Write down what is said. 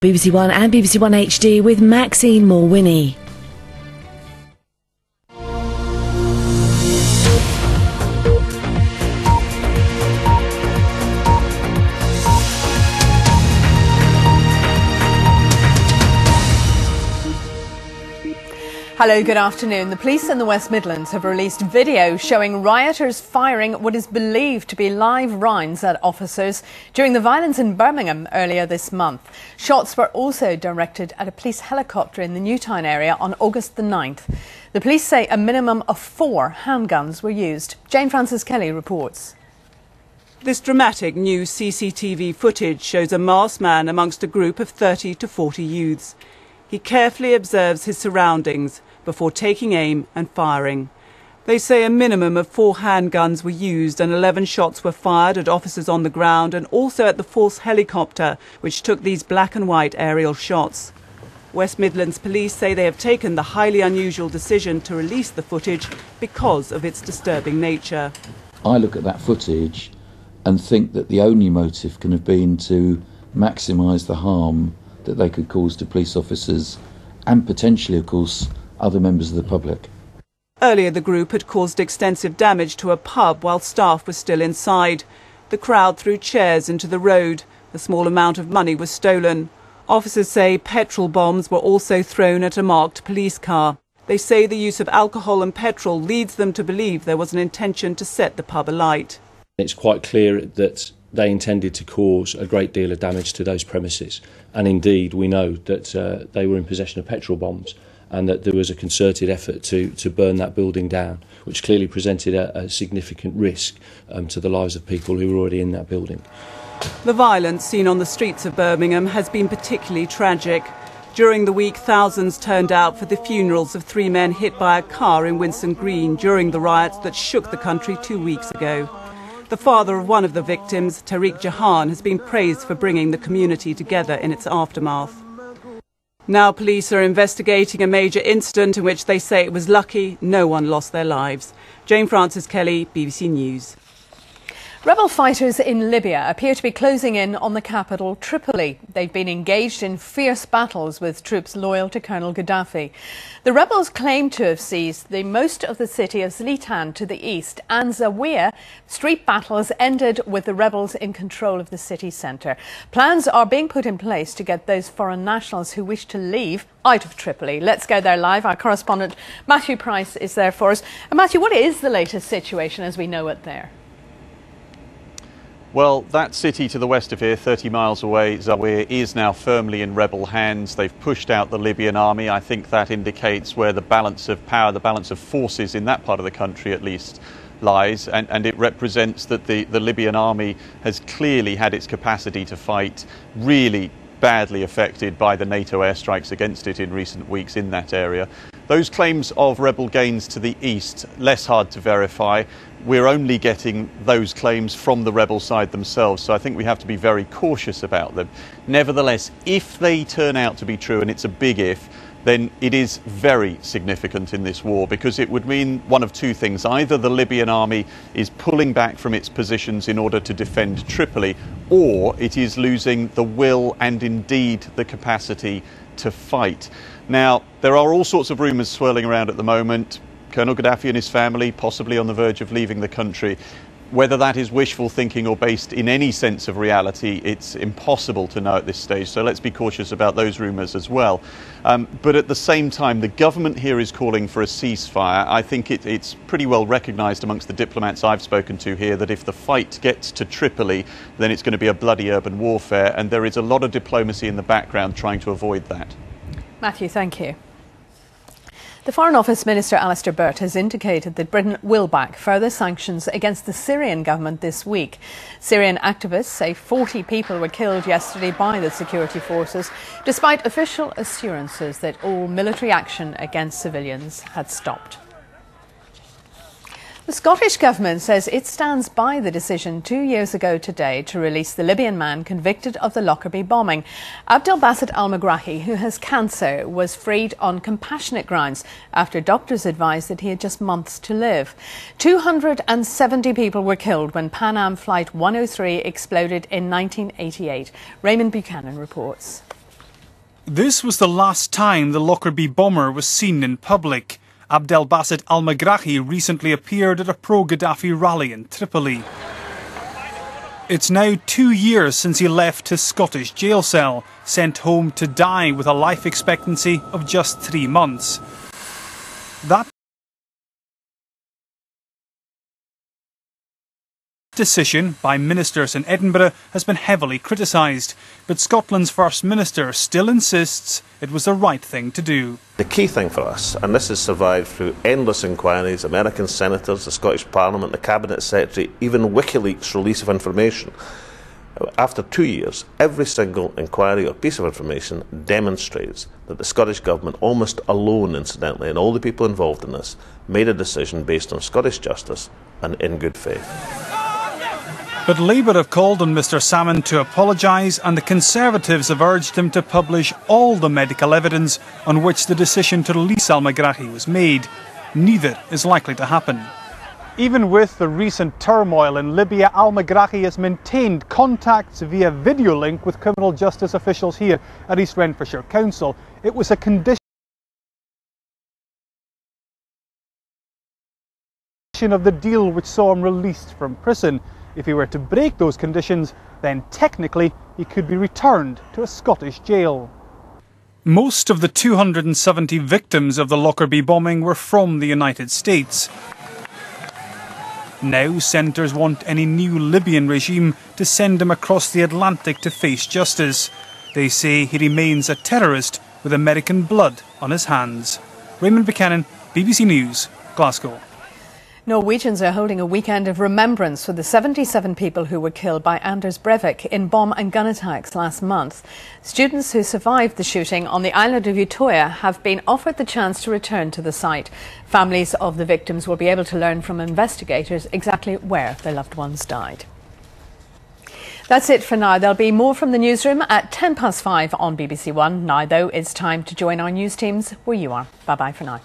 BBC One and BBC One HD with Maxine Moore-Winnie. Hello, good afternoon. The police in the West Midlands have released video showing rioters firing what is believed to be live rounds at officers during the violence in Birmingham earlier this month. Shots were also directed at a police helicopter in the Newtown area on August the 9th. The police say a minimum of 4 handguns were used. Jane Francis Kelly reports. This dramatic new CCTV footage shows a masked man amongst a group of 30 to 40 youths. He carefully observes his surroundings before taking aim and firing. They say a minimum of 4 handguns were used and 11 shots were fired at officers on the ground and also at the false helicopter which took these black and white aerial shots. West Midlands Police say they have taken the highly unusual decision to release the footage because of its disturbing nature. I look at that footage and think that the only motive can have been to maximise the harm that they could cause to police officers and potentially, of course, other members of the public. Earlier, the group had caused extensive damage to a pub while staff were still inside. The crowd threw chairs into the road. A small amount of money was stolen. Officers say petrol bombs were also thrown at a marked police car. They say the use of alcohol and petrol leads them to believe there was an intention to set the pub alight. It's quite clear that they intended to cause a great deal of damage to those premises, and indeed we know that they were in possession of petrol bombs and that there was a concerted effort to burn that building down, which clearly presented a significant risk to the lives of people who were already in that building. The violence seen on the streets of Birmingham has been particularly tragic. During the week, thousands turned out for the funerals of 3 men hit by a car in Winson Green during the riots that shook the country 2 weeks ago. The father of one of the victims, Tariq Jahan, has been praised for bringing the community together in its aftermath. Now police are investigating a major incident in which they say it was lucky no one lost their lives. Jane Francis Kelly, BBC News. Rebel fighters in Libya appear to be closing in on the capital, Tripoli. They've been engaged in fierce battles with troops loyal to Colonel Gaddafi. The rebels claim to have seized most of the city of Zlitan to the east, and Zawiya. Street battles ended with the rebels in control of the city centre. Plans are being put in place to get those foreign nationals who wish to leave out of Tripoli. Let's go there live. Our correspondent Matthew Price is there for us. And Matthew, what is the latest situation as we know it there? Well, that city to the west of here, 30 miles away, Zawiya, is now firmly in rebel hands. They've pushed out the Libyan army. I think that indicates where the balance of power, the balance of forces in that part of the country at least, lies. And it represents that the Libyan army has clearly had its capacity to fight really badly affected by the NATO airstrikes against it in recent weeks in that area. Those claims of rebel gains to the east, less hard to verify. We're only getting those claims from the rebel side themselves, so I think we have to be very cautious about them. Nevertheless, if they turn out to be true, and it's a big if, then it is very significant in this war, because it would mean one of 2 things. Either the Libyan army is pulling back from its positions in order to defend Tripoli, or it is losing the will and indeed the capacity to fight. Now, there are all sorts of rumours swirling around at the moment. Colonel Gaddafi and his family possibly on the verge of leaving the country. Whether that is wishful thinking or based in any sense of reality, it's impossible to know at this stage, so let's be cautious about those rumours as well. But at the same time, the government here is calling for a ceasefire. I think it's pretty well recognised amongst the diplomats I've spoken to here that if the fight gets to Tripoli, then it's going to be a bloody urban warfare, and there is a lot of diplomacy in the background trying to avoid that. Matthew, thank you. The Foreign Office Minister Alistair Burt has indicated that Britain will back further sanctions against the Syrian government this week. Syrian activists say 40 people were killed yesterday by the security forces, despite official assurances that all military action against civilians had stopped. The Scottish Government says it stands by the decision 2 years ago today to release the Libyan man convicted of the Lockerbie bombing. Abdelbaset Al-Megrahi, who has cancer, was freed on compassionate grounds after doctors advised that he had just months to live. 270 people were killed when Pan Am Flight 103 exploded in 1988. Raymond Buchanan reports. This was the last time the Lockerbie bomber was seen in public. Abdelbaset Al-Megrahi recently appeared at a pro-Gaddafi rally in Tripoli. It's now 2 years since he left his Scottish jail cell, sent home to die with a life expectancy of just 3 months. That decision by ministers in Edinburgh has been heavily criticised, but Scotland's First Minister still insists it was the right thing to do. The key thing for us, and this has survived through endless inquiries, American senators, the Scottish Parliament, the Cabinet Secretary, even WikiLeaks' release of information. After 2 years, every single inquiry or piece of information demonstrates that the Scottish Government, almost alone incidentally, and all the people involved in this, made a decision based on Scottish justice and in good faith. But Labour have called on Mr Salmon to apologise, and the Conservatives have urged him to publish all the medical evidence on which the decision to release Al-Megrahi was made. Neither is likely to happen. Even with the recent turmoil in Libya, Al-Megrahi has maintained contacts via video link with criminal justice officials here at East Renfrewshire Council. It was a condition of the deal which saw him released from prison. If he were to break those conditions, then technically he could be returned to a Scottish jail. Most of the 270 victims of the Lockerbie bombing were from the United States. Now senators want any new Libyan regime to send him across the Atlantic to face justice. They say he remains a terrorist with American blood on his hands. Raymond Buchanan, BBC News, Glasgow. Norwegians are holding a weekend of remembrance for the 77 people who were killed by Anders Breivik in bomb and gun attacks last month. Students who survived the shooting on the island of Utøya have been offered the chance to return to the site. Families of the victims will be able to learn from investigators exactly where their loved ones died. That's it for now. There'll be more from the newsroom at 5:10 on BBC One. Now, though, it's time to join our news teams where you are. Bye-bye for now.